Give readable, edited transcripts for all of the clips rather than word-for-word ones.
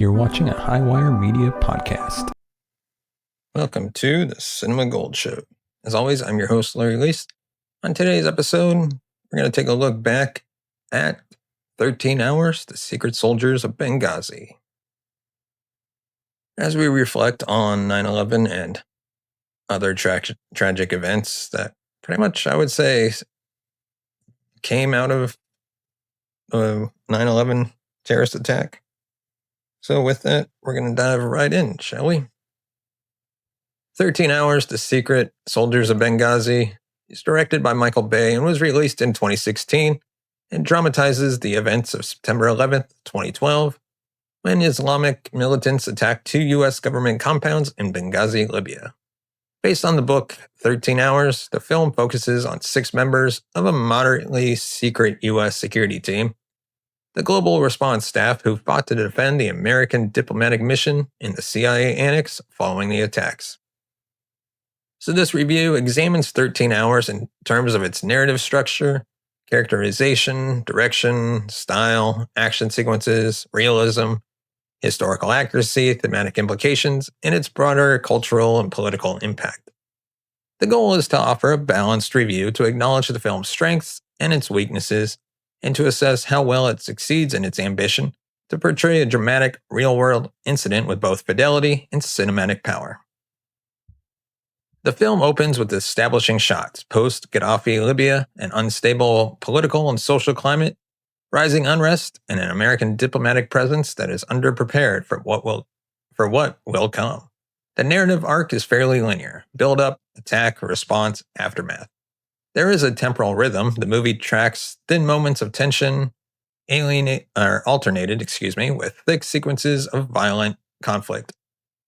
You're watching a Highwire Media podcast. Welcome to the Cinema Gold Show. As always, I'm your host, Larry Lease. On today's episode, we're going to take a look back at 13 Hours, The Secret Soldiers of Benghazi. As we reflect on 9/11 and other tragic events that pretty much, I would say, came out of the 9/11 terrorist attack. So with that, we're going to dive right in, shall we? 13 Hours, The Secret Soldiers of Benghazi is directed by Michael Bay and was released in 2016 and dramatizes the events of September 11th, 2012, when Islamic militants attacked two U.S. government compounds in Benghazi, Libya. Based on the book 13 Hours, the film focuses on 6 members of a moderately secret U.S. security team, the Global Response Staff who fought to defend the American diplomatic mission in the CIA annex following the attacks. So this review examines 13 Hours in terms of its narrative structure, characterization, direction, style, action sequences, realism, historical accuracy, thematic implications, and its broader cultural and political impact. The goal is to offer a balanced review to acknowledge the film's strengths and its weaknesses, and to assess how well it succeeds in its ambition to portray a dramatic, real-world incident with both fidelity and cinematic power. The film opens with establishing shots, post-Gaddafi Libya, an unstable political and social climate, rising unrest, and an American diplomatic presence that is underprepared for what will come. The narrative arc is fairly linear: build-up, attack, response, aftermath. There is a temporal rhythm. The movie tracks thin moments of tension, alternated with thick sequences of violent conflict.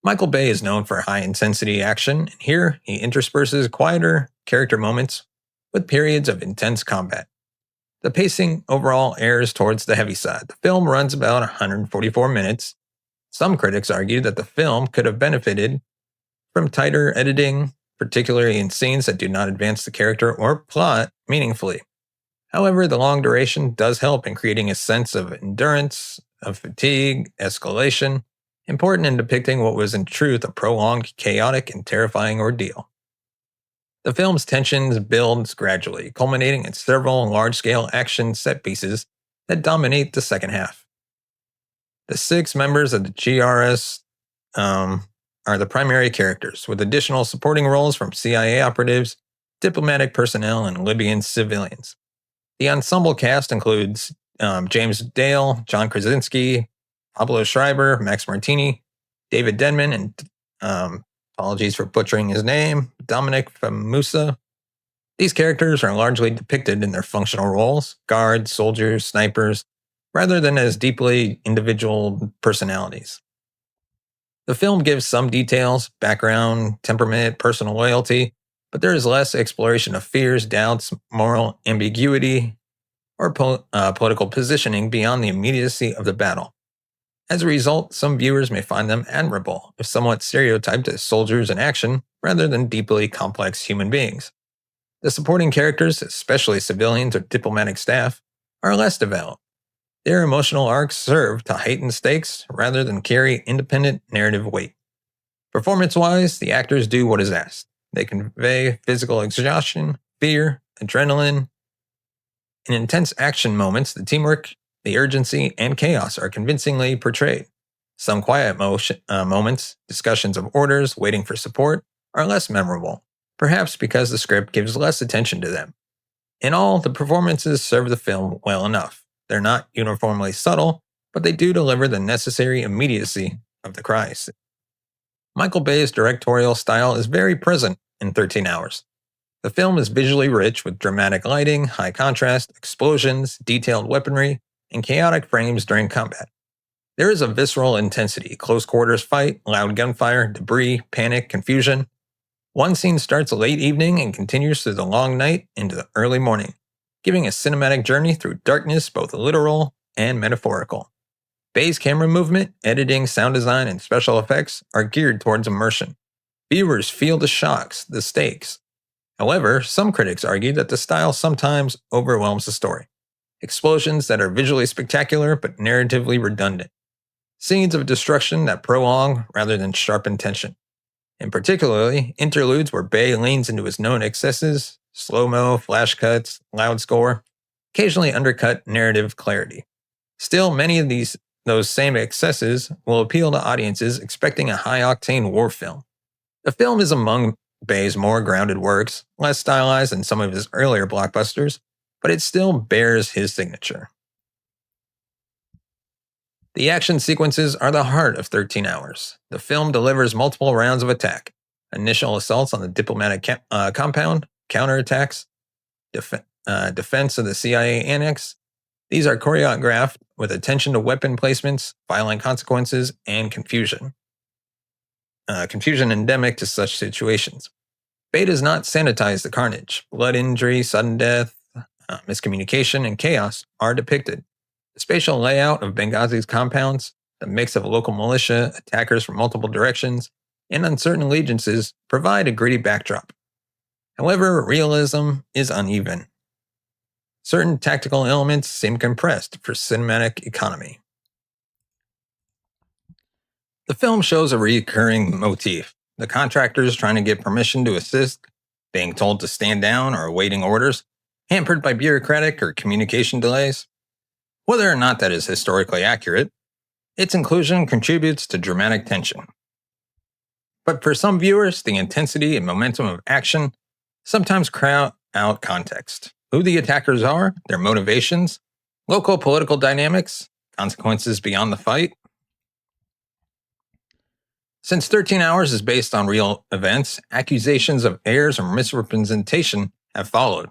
Michael Bay is known for high-intensity action, and here he intersperses quieter character moments with periods of intense combat. The pacing overall errs towards the heavy side. The film runs about 144 minutes. Some critics argue that the film could have benefited from tighter editing, particularly in scenes that do not advance the character or plot meaningfully. However, the long duration does help in creating a sense of endurance, of fatigue, escalation, important in depicting what was in truth a prolonged, chaotic, and terrifying ordeal. The film's tensions builds gradually, culminating in several large-scale action set pieces that dominate the second half. The 6 members of the GRS are the primary characters, with additional supporting roles from CIA operatives, diplomatic personnel, and Libyan civilians. The ensemble cast includes James Dale, John Krasinski, Pablo Schreiber, Max Martini, David Denman, and apologies for butchering his name, Dominic Famusa. These characters are largely depicted in their functional roles: guards, soldiers, snipers, rather than as deeply individual personalities. The film gives some details: background, temperament, personal loyalty, but there is less exploration of fears, doubts, moral ambiguity, or political positioning beyond the immediacy of the battle. As a result, some viewers may find them admirable, if somewhat stereotyped as soldiers in action, rather than deeply complex human beings. The supporting characters, especially civilians or diplomatic staff, are less developed. Their emotional arcs serve to heighten stakes rather than carry independent narrative weight. Performance-wise, the actors do what is asked. They convey physical exhaustion, fear, adrenaline. In intense action moments, the teamwork, the urgency, and chaos are convincingly portrayed. Some quiet moments, discussions of orders, waiting for support, are less memorable, perhaps because the script gives less attention to them. In all, the performances serve the film well enough. They're not uniformly subtle, but they do deliver the necessary immediacy of the cries. Michael Bay's directorial style is very present in 13 Hours. The film is visually rich with dramatic lighting, high contrast, explosions, detailed weaponry, and chaotic frames during combat. There is a visceral intensity: close quarters fight, loud gunfire, debris, panic, confusion. One scene starts late evening and continues through the long night into the early morning, giving a cinematic journey through darkness, both literal and metaphorical. Bay's camera movement, editing, sound design, and special effects are geared towards immersion. Viewers feel the shocks, the stakes. However, some critics argue that the style sometimes overwhelms the story. Explosions that are visually spectacular but narratively redundant. scenes of destruction that prolong rather than sharpen tension. And particularly, interludes where Bay leans into his known excesses, slow-mo, flash cuts, loud score, occasionally undercut narrative clarity. Still, many of those same excesses will appeal to audiences expecting a high-octane war film. The film is among Bay's more grounded works, less stylized than some of his earlier blockbusters, but it still bears his signature. The action sequences are the heart of 13 Hours. The film delivers multiple rounds of attack, initial assaults on the diplomatic compound, counterattacks, defense of the CIA annex. These are choreographed with attention to weapon placements, violent consequences, and confusion. Confusion endemic to such situations. Bay does not sanitize the carnage. Blood injury, sudden death, miscommunication, and chaos are depicted. The spatial layout of Benghazi's compounds, the mix of local militia, attackers from multiple directions, and uncertain allegiances provide a gritty backdrop. However, realism is uneven. Certain tactical elements seem compressed for cinematic economy. The film shows a recurring motif: the contractors trying to get permission to assist, being told to stand down or awaiting orders, hampered by bureaucratic or communication delays. Whether or not that is historically accurate, its inclusion contributes to dramatic tension. But for some viewers, the intensity and momentum of action sometimes crowd out context. Who the attackers are, their motivations, local political dynamics, consequences beyond the fight. Since 13 Hours is based on real events, accusations of errors or misrepresentation have followed.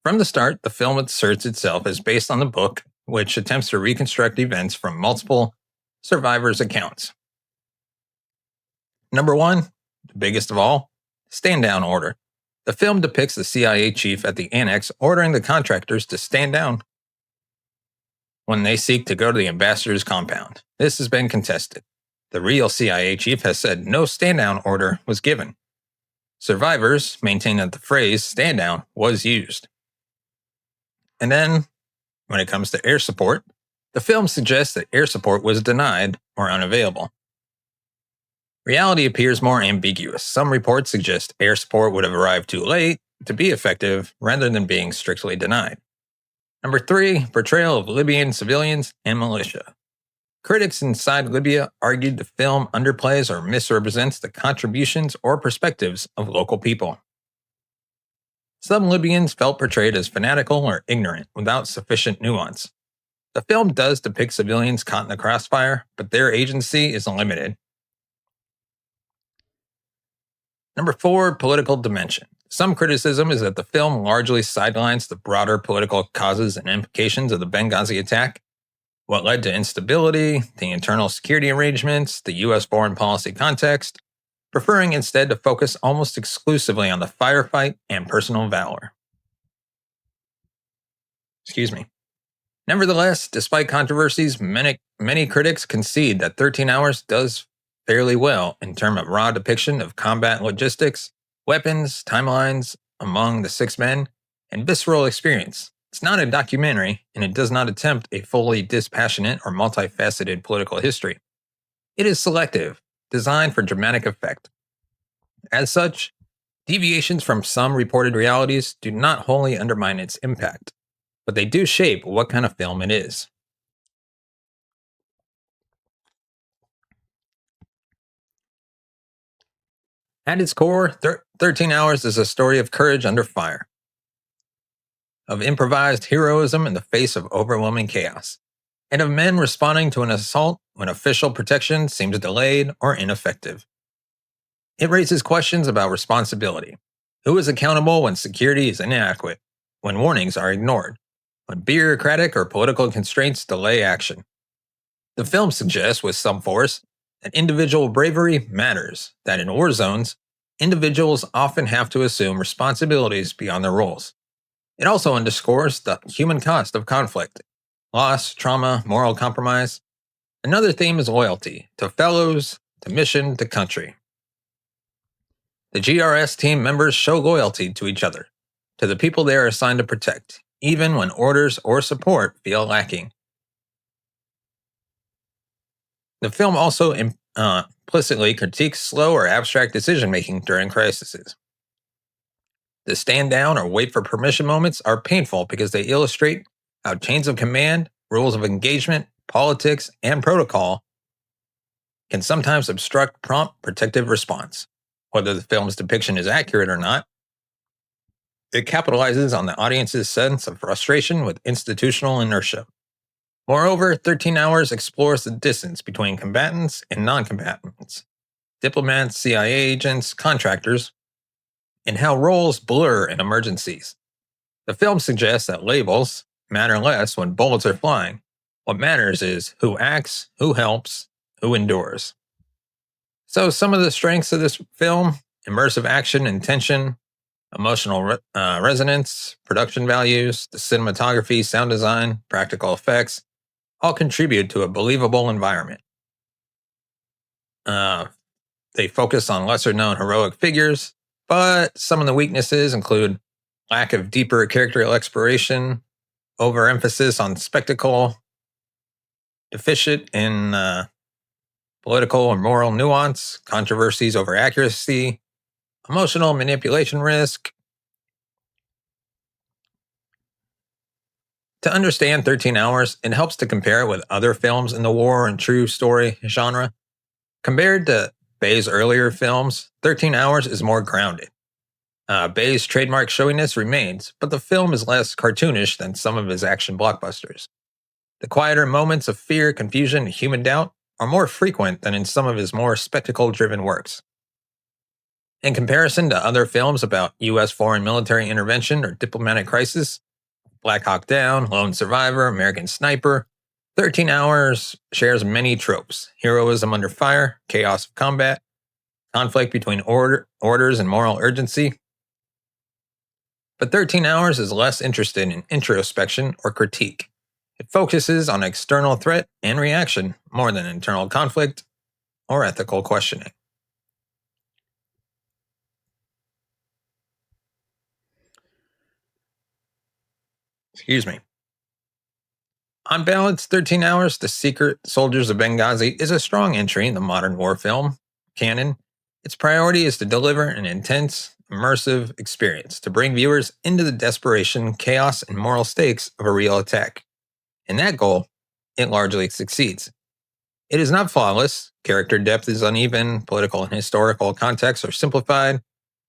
From the start, the film asserts itself as based on the book, which attempts to reconstruct events from multiple survivors' accounts. Number 1, the biggest of all, stand down order. The film depicts the CIA chief at the annex ordering the contractors to stand down when they seek to go to the ambassador's compound. This has been contested. The real CIA chief has said no stand down order was given. Survivors maintain that the phrase stand down was used. And then, when it comes to air support, the film suggests that air support was denied or unavailable. Reality appears more ambiguous. Some reports suggest air support would have arrived too late to be effective rather than being strictly denied. Number 3, portrayal of Libyan civilians and militia. Critics inside Libya argued the film underplays or misrepresents the contributions or perspectives of local people. Some Libyans felt portrayed as fanatical or ignorant without sufficient nuance. The film does depict civilians caught in the crossfire, but their agency is limited. Number 4, political dimension. Some criticism is that the film largely sidelines the broader political causes and implications of the Benghazi attack, what led to instability, the internal security arrangements, the U.S. foreign policy context, preferring instead to focus almost exclusively on the firefight and personal valor. Nevertheless, despite controversies, many critics concede that 13 Hours does fairly well in terms of raw depiction of combat logistics, weapons, timelines among the 6 men, and visceral experience. It's not a documentary, and it does not attempt a fully dispassionate or multifaceted political history. It is selective, designed for dramatic effect. As such, deviations from some reported realities do not wholly undermine its impact, but they do shape what kind of film it is. At its core, 13 Hours is a story of courage under fire, of improvised heroism in the face of overwhelming chaos, and of men responding to an assault when official protection seems delayed or ineffective. It raises questions about responsibility. Who is accountable when security is inadequate, when warnings are ignored, when bureaucratic or political constraints delay action? The film suggests with some force that individual bravery matters, that in war zones, individuals often have to assume responsibilities beyond their roles. It also underscores the human cost of conflict: loss, trauma, moral compromise. Another theme is loyalty, to fellows, to mission, to country. The GRS team members show loyalty to each other, to the people they are assigned to protect, even when orders or support feel lacking. The film also implicitly critiques slow or abstract decision-making during crises. The stand down or wait for permission moments are painful because they illustrate how chains of command, rules of engagement, politics, and protocol can sometimes obstruct prompt protective response. Whether the film's depiction is accurate or not, it capitalizes on the audience's sense of frustration with institutional inertia. Moreover, 13 Hours explores the distance between combatants and non-combatants, diplomats, CIA agents, contractors, and how roles blur in emergencies. The film suggests that labels matter less when bullets are flying. What matters is who acts, who helps, who endures. So some of the strengths of this film: immersive action and tension, emotional resonance, production values, the cinematography, sound design, practical effects, all contribute to a believable environment. They focus on lesser known heroic figures, but some of the weaknesses include lack of deeper character exploration, overemphasis on spectacle, deficient in political and moral nuance, controversies over accuracy, emotional manipulation risk. To understand 13 Hours, it helps to compare it with other films in the war and true story genre. Compared to Bay's earlier films, 13 Hours is more grounded. Bay's trademark showiness remains, but the film is less cartoonish than some of his action blockbusters. The quieter moments of fear, confusion, and human doubt are more frequent than in some of his more spectacle-driven works. In comparison to other films about U.S. foreign military intervention or diplomatic crisis, Black Hawk Down, Lone Survivor, American Sniper, 13 Hours shares many tropes: heroism under fire, chaos of combat, conflict between orders and moral urgency. But 13 Hours is less interested in introspection or critique. It focuses on external threat and reaction more than internal conflict or ethical questioning. Excuse me. On balance, 13 Hours, The Secret Soldiers of Benghazi is a strong entry in the modern war film canon. Its priority is to deliver an intense, immersive experience, to bring viewers into the desperation, chaos, and moral stakes of a real attack. In that goal, it largely succeeds. It is not flawless. Character depth is uneven, political and historical contexts are simplified,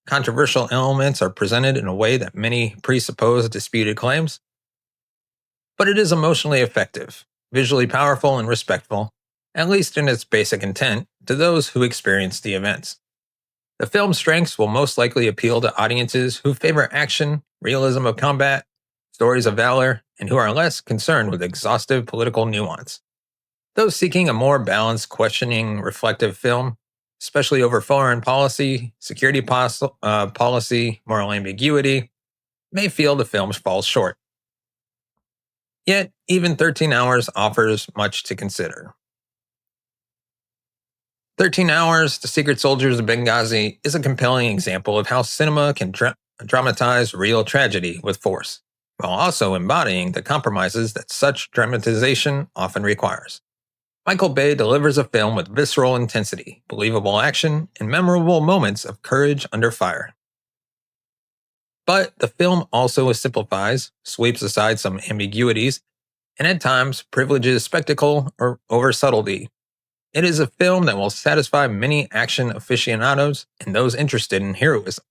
controversial elements are presented in a way that many presuppose disputed claims. But it is emotionally effective, visually powerful, and respectful, at least in its basic intent, to those who experience the events. The film's strengths will most likely appeal to audiences who favor action, realism of combat, stories of valor, and who are less concerned with exhaustive political nuance. Those seeking a more balanced, questioning, reflective film, especially over foreign policy, security policy, moral ambiguity, may feel the film falls short. Yet, even 13 Hours offers much to consider. 13 Hours, The Secret Soldiers of Benghazi is a compelling example of how cinema can dramatize real tragedy with force, while also embodying the compromises that such dramatization often requires. Michael Bay delivers a film with visceral intensity, believable action, and memorable moments of courage under fire. But the film also simplifies, sweeps aside some ambiguities, and at times privileges spectacle over subtlety. It is a film that will satisfy many action aficionados and those interested in heroism,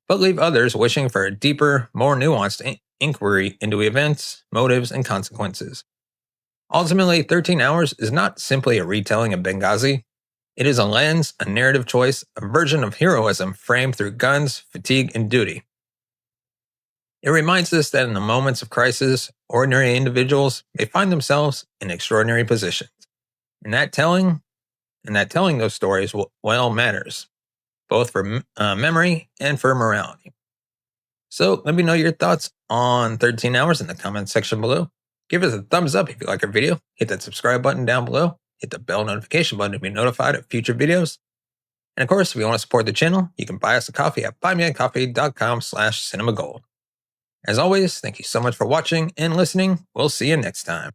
but leave others wishing for a deeper, more nuanced inquiry into events, motives, and consequences. Ultimately, 13 Hours is not simply a retelling of Benghazi. It is a lens, a narrative choice, a version of heroism framed through guns, fatigue, and duty. It reminds us that in the moments of crisis, ordinary individuals may find themselves in extraordinary positions. And that telling those stories well matters, both for memory and for morality. So let me know your thoughts on 13 Hours in the comments section below. Give us a thumbs up if you like our video. Hit that subscribe button down below. Hit the bell notification button to be notified of future videos. And of course, if you want to support the channel, you can buy us a coffee at buymeacoffee.com/cinemagold. As always, thank you so much for watching and listening. We'll see you next time.